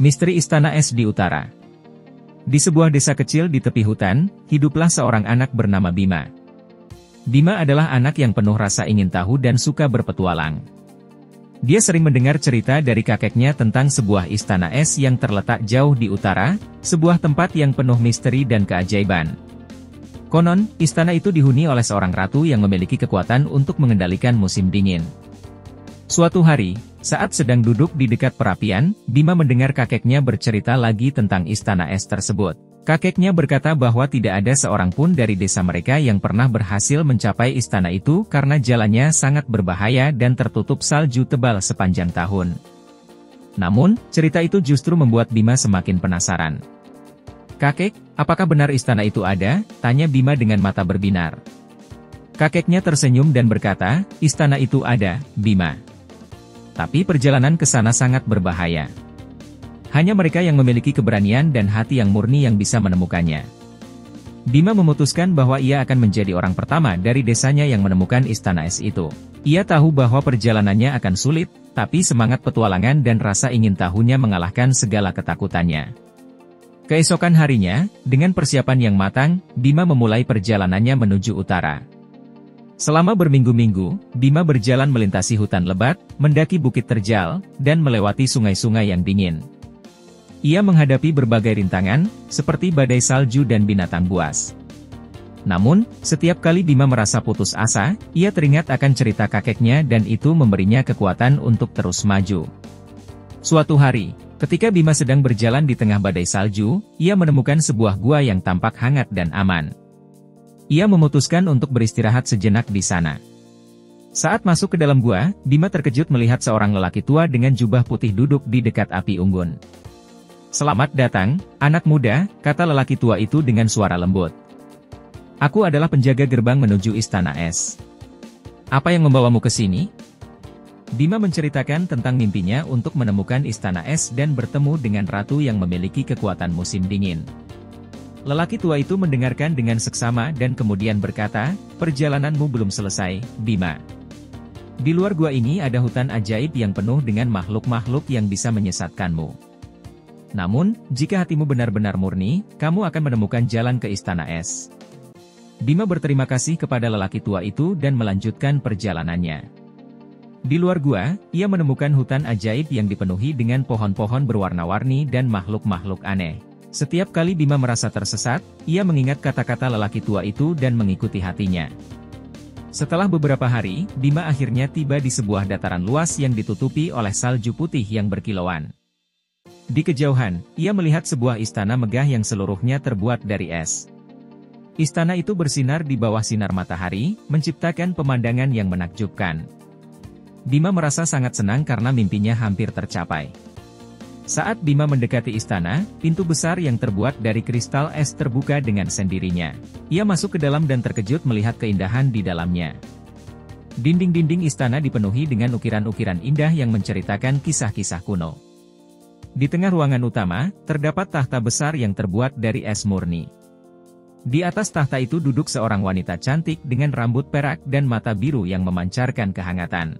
Misteri Istana Es di Utara. Di sebuah desa kecil di tepi hutan, hiduplah seorang anak bernama Bima. Bima adalah anak yang penuh rasa ingin tahu dan suka berpetualang. Dia sering mendengar cerita dari kakeknya tentang sebuah istana es yang terletak jauh di utara, sebuah tempat yang penuh misteri dan keajaiban. Konon, istana itu dihuni oleh seorang ratu yang memiliki kekuatan untuk mengendalikan musim dingin. Suatu hari, saat sedang duduk di dekat perapian, Bima mendengar kakeknya bercerita lagi tentang istana es tersebut. Kakeknya berkata bahwa tidak ada seorang pun dari desa mereka yang pernah berhasil mencapai istana itu karena jalannya sangat berbahaya dan tertutup salju tebal sepanjang tahun. Namun, cerita itu justru membuat Bima semakin penasaran. "Kakek, apakah benar istana itu ada?" tanya Bima dengan mata berbinar. Kakeknya tersenyum dan berkata, "Istana itu ada, Bima. Tapi perjalanan ke sana sangat berbahaya. Hanya mereka yang memiliki keberanian dan hati yang murni yang bisa menemukannya." Bima memutuskan bahwa ia akan menjadi orang pertama dari desanya yang menemukan istana es itu. Ia tahu bahwa perjalanannya akan sulit, tapi semangat petualangan dan rasa ingin tahunya mengalahkan segala ketakutannya. Keesokan harinya, dengan persiapan yang matang, Bima memulai perjalanannya menuju utara. Selama berminggu-minggu, Bima berjalan melintasi hutan lebat, mendaki bukit terjal, dan melewati sungai-sungai yang dingin. Ia menghadapi berbagai rintangan, seperti badai salju dan binatang buas. Namun, setiap kali Bima merasa putus asa, ia teringat akan cerita kakeknya dan itu memberinya kekuatan untuk terus maju. Suatu hari, ketika Bima sedang berjalan di tengah badai salju, ia menemukan sebuah gua yang tampak hangat dan aman. Ia memutuskan untuk beristirahat sejenak di sana. Saat masuk ke dalam gua, Bima terkejut melihat seorang lelaki tua dengan jubah putih duduk di dekat api unggun. "Selamat datang, anak muda," kata lelaki tua itu dengan suara lembut. "Aku adalah penjaga gerbang menuju istana es. Apa yang membawamu ke sini?" Bima menceritakan tentang mimpinya untuk menemukan istana es dan bertemu dengan ratu yang memiliki kekuatan musim dingin. Lelaki tua itu mendengarkan dengan seksama dan kemudian berkata, "Perjalananmu belum selesai, Bima. Di luar gua ini ada hutan ajaib yang penuh dengan makhluk-makhluk yang bisa menyesatkanmu. Namun, jika hatimu benar-benar murni, kamu akan menemukan jalan ke istana es." Bima berterima kasih kepada lelaki tua itu dan melanjutkan perjalanannya. Di luar gua, ia menemukan hutan ajaib yang dipenuhi dengan pohon-pohon berwarna-warni dan makhluk-makhluk aneh. Setiap kali Bima merasa tersesat, ia mengingat kata-kata lelaki tua itu dan mengikuti hatinya. Setelah beberapa hari, Bima akhirnya tiba di sebuah dataran luas yang ditutupi oleh salju putih yang berkilauan. Di kejauhan, ia melihat sebuah istana megah yang seluruhnya terbuat dari es. Istana itu bersinar di bawah sinar matahari, menciptakan pemandangan yang menakjubkan. Bima merasa sangat senang karena mimpinya hampir tercapai. Saat Bima mendekati istana, pintu besar yang terbuat dari kristal es terbuka dengan sendirinya. Ia masuk ke dalam dan terkejut melihat keindahan di dalamnya. Dinding-dinding istana dipenuhi dengan ukiran-ukiran indah yang menceritakan kisah-kisah kuno. Di tengah ruangan utama, terdapat tahta besar yang terbuat dari es murni. Di atas tahta itu duduk seorang wanita cantik dengan rambut perak dan mata biru yang memancarkan kehangatan.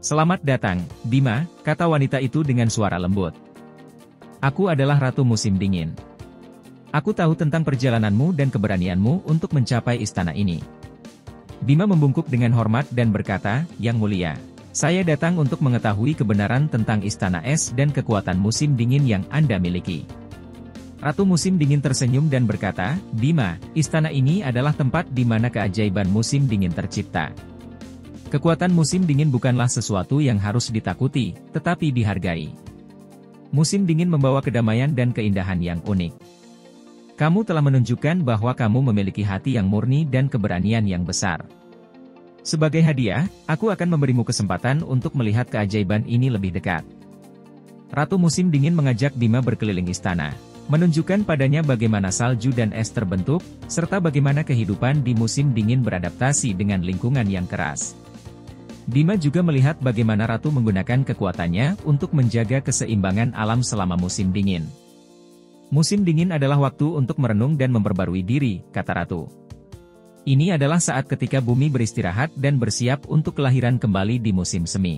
"Selamat datang, Bima," kata wanita itu dengan suara lembut. "Aku adalah Ratu Musim Dingin. Aku tahu tentang perjalananmu dan keberanianmu untuk mencapai istana ini." Bima membungkuk dengan hormat dan berkata, "Yang mulia, saya datang untuk mengetahui kebenaran tentang istana es dan kekuatan musim dingin yang Anda miliki." Ratu Musim Dingin tersenyum dan berkata, "Bima, istana ini adalah tempat di mana keajaiban musim dingin tercipta. Kekuatan musim dingin bukanlah sesuatu yang harus ditakuti, tetapi dihargai. Musim dingin membawa kedamaian dan keindahan yang unik. Kamu telah menunjukkan bahwa kamu memiliki hati yang murni dan keberanian yang besar. Sebagai hadiah, aku akan memberimu kesempatan untuk melihat keajaiban ini lebih dekat." Ratu Musim Dingin mengajak Bima berkeliling istana, menunjukkan padanya bagaimana salju dan es terbentuk, serta bagaimana kehidupan di musim dingin beradaptasi dengan lingkungan yang keras. Bima juga melihat bagaimana ratu menggunakan kekuatannya untuk menjaga keseimbangan alam selama musim dingin. "Musim dingin adalah waktu untuk merenung dan memperbarui diri," kata ratu. "Ini adalah saat ketika bumi beristirahat dan bersiap untuk kelahiran kembali di musim semi."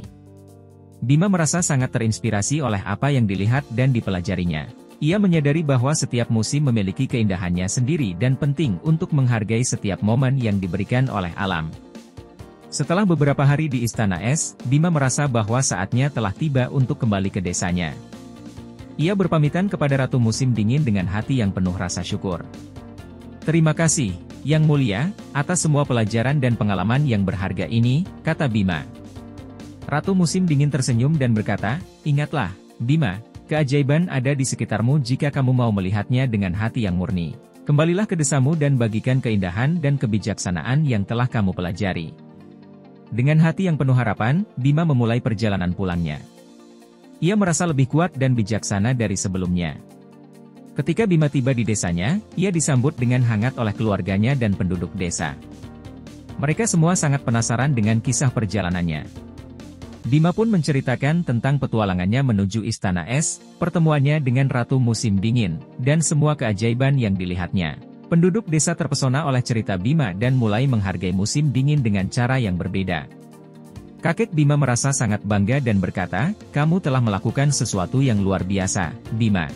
Bima merasa sangat terinspirasi oleh apa yang dilihat dan dipelajarinya. Ia menyadari bahwa setiap musim memiliki keindahannya sendiri dan penting untuk menghargai setiap momen yang diberikan oleh alam. Setelah beberapa hari di Istana Es, Bima merasa bahwa saatnya telah tiba untuk kembali ke desanya. Ia berpamitan kepada Ratu Musim Dingin dengan hati yang penuh rasa syukur. "Terima kasih, Yang Mulia, atas semua pelajaran dan pengalaman yang berharga ini," kata Bima. Ratu Musim Dingin tersenyum dan berkata, "Ingatlah, Bima, keajaiban ada di sekitarmu jika kamu mau melihatnya dengan hati yang murni. Kembalilah ke desamu dan bagikan keindahan dan kebijaksanaan yang telah kamu pelajari." Dengan hati yang penuh harapan, Bima memulai perjalanan pulangnya. Ia merasa lebih kuat dan bijaksana dari sebelumnya. Ketika Bima tiba di desanya, ia disambut dengan hangat oleh keluarganya dan penduduk desa. Mereka semua sangat penasaran dengan kisah perjalanannya. Bima pun menceritakan tentang petualangannya menuju Istana Es, pertemuannya dengan Ratu Musim Dingin, dan semua keajaiban yang dilihatnya. Penduduk desa terpesona oleh cerita Bima dan mulai menghargai musim dingin dengan cara yang berbeda. Kakek Bima merasa sangat bangga dan berkata, "Kamu telah melakukan sesuatu yang luar biasa, Bima.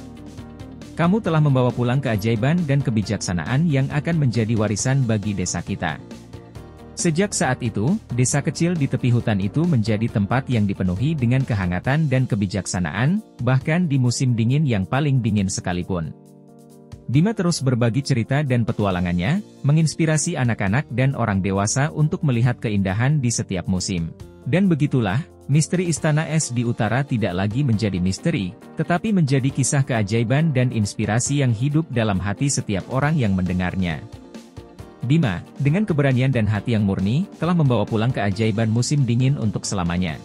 Kamu telah membawa pulang keajaiban dan kebijaksanaan yang akan menjadi warisan bagi desa kita." Sejak saat itu, desa kecil di tepi hutan itu menjadi tempat yang dipenuhi dengan kehangatan dan kebijaksanaan, bahkan di musim dingin yang paling dingin sekalipun. Bima terus berbagi cerita dan petualangannya, menginspirasi anak-anak dan orang dewasa untuk melihat keindahan di setiap musim. Dan begitulah, misteri Istana Es di Utara tidak lagi menjadi misteri, tetapi menjadi kisah keajaiban dan inspirasi yang hidup dalam hati setiap orang yang mendengarnya. Bima, dengan keberanian dan hati yang murni, telah membawa pulang keajaiban musim dingin untuk selamanya.